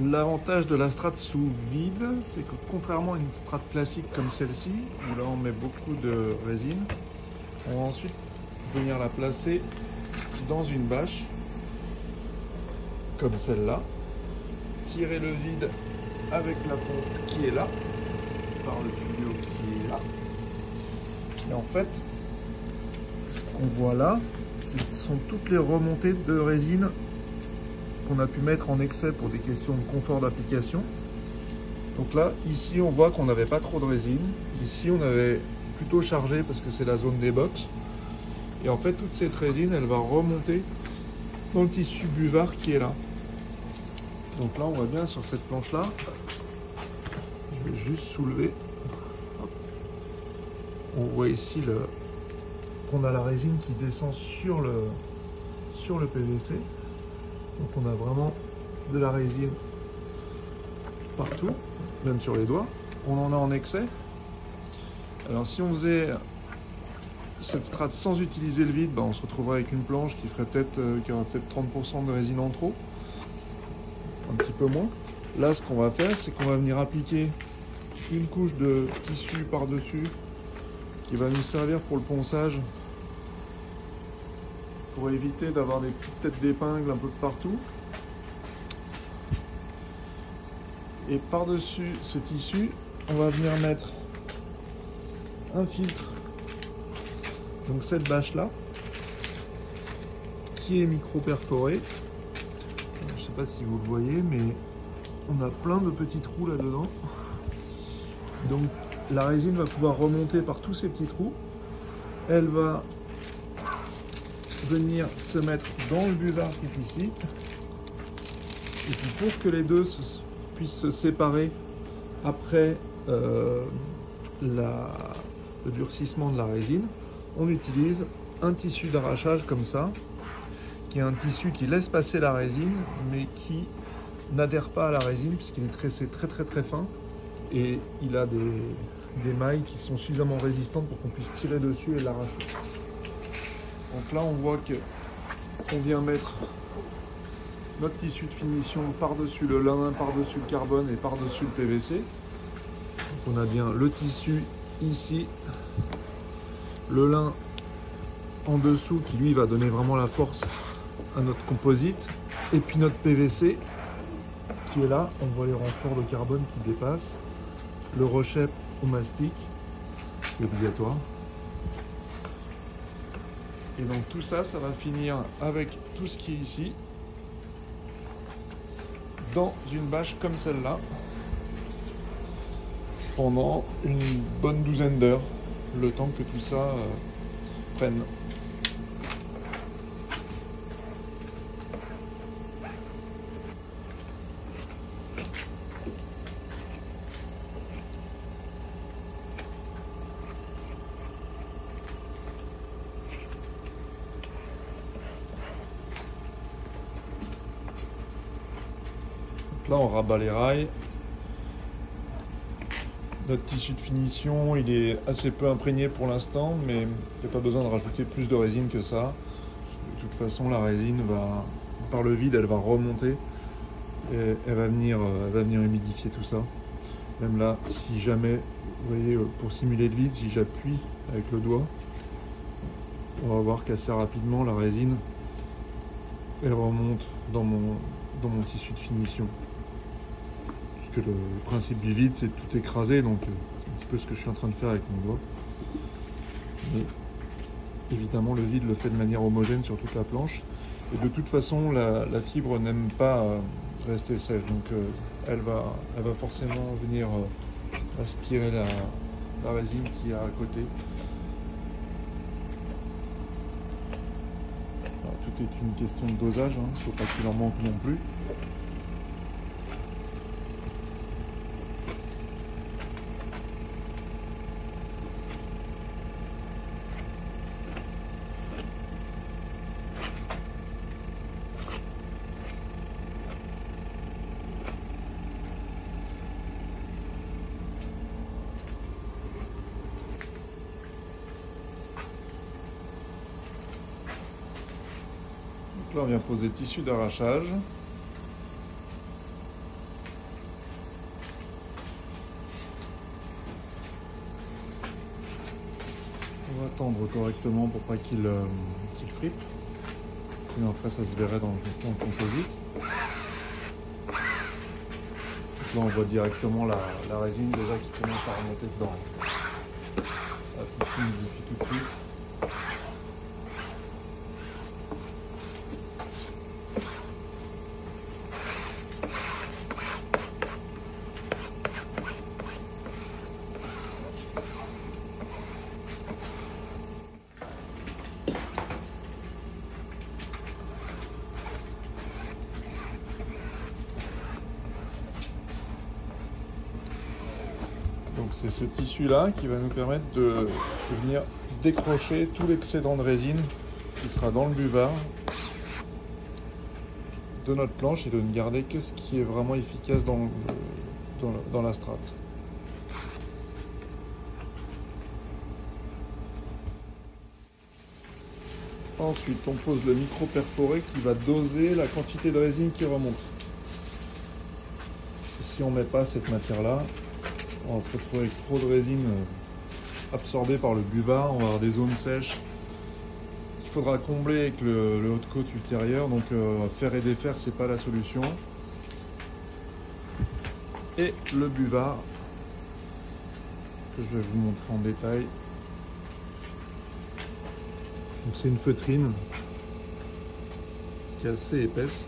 L'avantage de la strate sous vide, c'est que contrairement à une strate classique comme celle-ci, où là on met beaucoup de résine, on va ensuite venir la placer dans une bâche, comme celle-là, tirer le vide avec la pompe qui est là, par le tuyau qui est là. Et en fait, ce qu'on voit là, ce sont toutes les remontées de résine qu'on a pu mettre en excès pour des questions de confort d'application. Donc là, ici, on voit qu'on n'avait pas trop de résine. Ici, on avait plutôt chargé parce que c'est la zone des box. Et en fait, toute cette résine, elle va remonter dans le tissu buvard qui est là. Donc là, on voit bien sur cette planche-là. Je vais juste soulever. On voit ici qu'on a la résine qui descend sur le PVC. Donc on a vraiment de la résine partout, même sur les doigts. On en a en excès. Alors si on faisait cette strate sans utiliser le vide, on se retrouverait avec une planche qui aurait peut-être 30% de résine en trop. Un petit peu moins. Là, ce qu'on va faire, c'est qu'on va venir appliquer une couche de tissu par-dessus qui va nous servir pour le ponçage, pour éviter d'avoir des petites têtes d'épingle un peu de partout. Et par-dessus ce tissu, on va venir mettre un filtre, donc cette bâche là, qui est micro-perforée. Je ne sais pas si vous le voyez, mais on a plein de petits trous là-dedans. Donc la résine va pouvoir remonter par tous ces petits trous. Elle va venir se mettre dans le buvard qui est ici. Et puis pour que les deux puissent se séparer après le durcissement de la résine, on utilise un tissu d'arrachage comme ça, qui est un tissu qui laisse passer la résine, mais qui n'adhère pas à la résine puisqu'il est tressé très fin et il a des mailles qui sont suffisamment résistantes pour qu'on puisse tirer dessus et l'arracher. Donc là on voit qu'on vient mettre notre tissu de finition par-dessus le lin, par-dessus le carbone et par-dessus le PVC. Donc on a bien le tissu ici, le lin en dessous qui lui va donner vraiment la force à notre composite, et puis notre PVC qui est là. On voit les renforts de carbone qui dépassent, le rechep au mastic qui est obligatoire. Et donc tout ça, ça va finir avec tout ce qui est ici dans une bâche comme celle-là pendant une bonne douzaine d'heures, le temps que tout ça prenne. Là on rabat les rails. Notre tissu de finition il est assez peu imprégné pour l'instant, mais il n'y a pas besoin de rajouter plus de résine que ça. De toute façon la résine va, par le vide, elle va remonter et elle va venir humidifier tout ça. Même là, si jamais, vous voyez, pour simuler le vide, si j'appuie avec le doigt, on va voir qu'assez rapidement la résine elle remonte dans mon tissu de finition. Que le principe du vide c'est de tout écraser, donc c'est un petit peu ce que je suis en train de faire avec mon doigt. Mais évidemment le vide le fait de manière homogène sur toute la planche, et de toute façon la fibre n'aime pas rester sèche, donc elle va forcément venir aspirer la résine qu'il y a à côté. Alors, tout est une question de dosage, il ne faut pas qu'il en manque non plus. Là, on vient poser le tissu d'arrachage. tendre correctement pour pas qu'il frippe. Sinon après ça se verrait dans le composite. Donc là on voit directement la résine déjà qui commence à remonter dedans. La piscine modifie tout de suite. Donc c'est ce tissu là qui va nous permettre de venir décrocher tout l'excédent de résine qui sera dans le buvard de notre planche et de ne garder que ce qui est vraiment efficace dans la strate. Ensuite on pose le micro perforé qui va doser la quantité de résine qui remonte. Si on ne met pas cette matière là, on va se retrouver avec trop de résine absorbée par le buvard, on va avoir des zones sèches qu'il faudra combler avec le haut de côte ultérieur, donc faire et défaire c'est pas la solution. Et le buvard que je vais vous montrer en détail. C'est une feutrine qui est assez épaisse.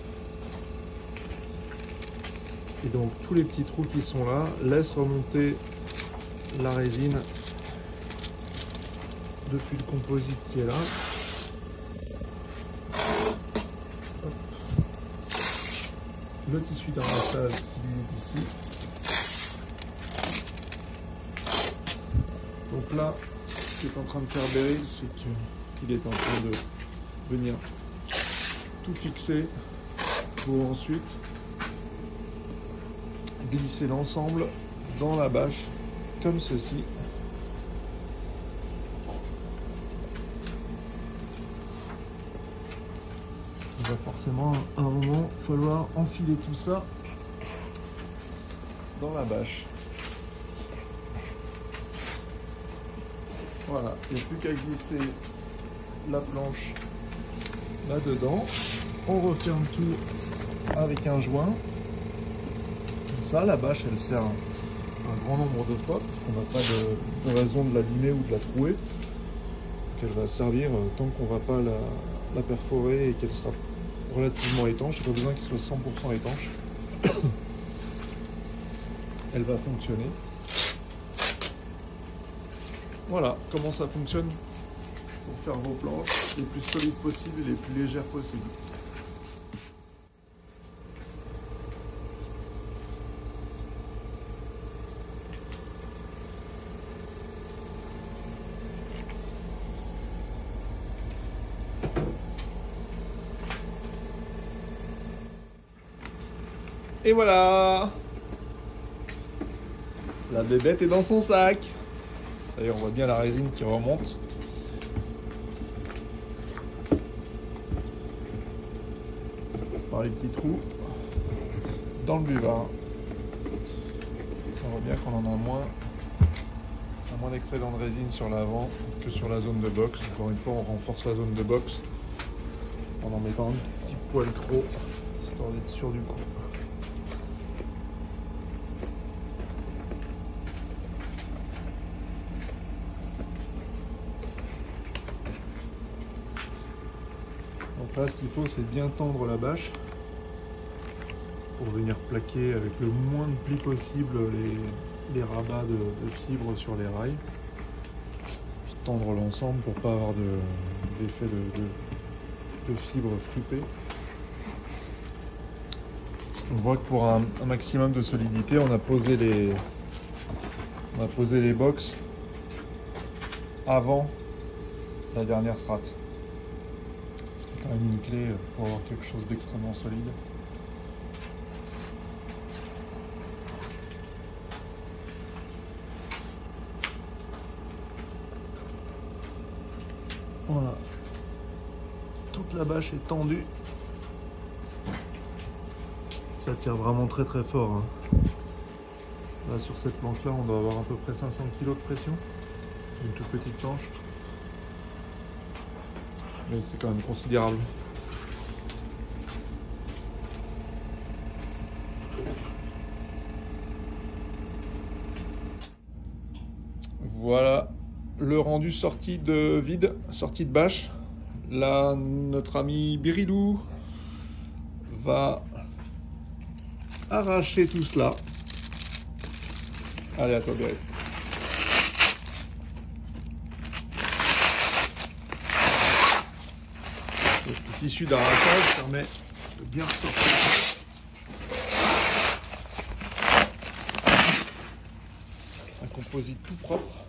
Et donc tous les petits trous qui sont là laissent remonter la résine depuis le composite qui est là. Hop. Le tissu d'arrassage qui lui est ici. Donc là, ce qui est en train de faire Beryl, c'est qu'il est en train de venir tout fixer pour ensuite glisser l'ensemble dans la bâche comme ceci. Il va forcément à un moment falloir enfiler tout ça dans la bâche. Voilà, il n'y a plus qu'à glisser la planche là-dedans. On referme tout avec un joint. Ça, la bâche, elle sert un grand nombre de fois, parce qu'on n'a pas de raison de l'abîmer ou de la trouer. Donc elle va servir tant qu'on ne va pas la perforer et qu'elle sera relativement étanche. Il n'y a pas besoin qu'elle soit 100% étanche. Elle va fonctionner. Voilà comment ça fonctionne pour faire vos planches les plus solides possibles et les plus légères possibles. Et voilà, la bébête est dans son sac. D'ailleurs, on voit bien la résine qui remonte. Par les petits trous dans le buvard. On voit bien qu'on en a moins d'excédent de résine sur l'avant que sur la zone de boxe. Encore une fois, on renforce la zone de boxe en mettant un petit poil trop, histoire d'être sûr du coup. Donc là, ce qu'il faut, c'est bien tendre la bâche pour venir plaquer avec le moins de plis possible les rabats de fibres sur les rails. Puis tendre l'ensemble pour pas avoir d'effet de fibres froupées. On voit que pour un maximum de solidité, on a posé les box avant la dernière strate. C'est quand même une clé pour avoir quelque chose d'extrêmement solide. Voilà, toute la bâche est tendue. Ça tire vraiment très très fort, hein. Là sur cette planche là on doit avoir à peu près 500 kg de pression. Une toute petite planche. mais c'est quand même considérable. Voilà le rendu sorti de vide, sorti de bâche. Là, notre ami Birilou va arracher tout cela. Allez, à toi, Birilou. Le tissu d'arrachage permet de bien ressortir un composite tout propre.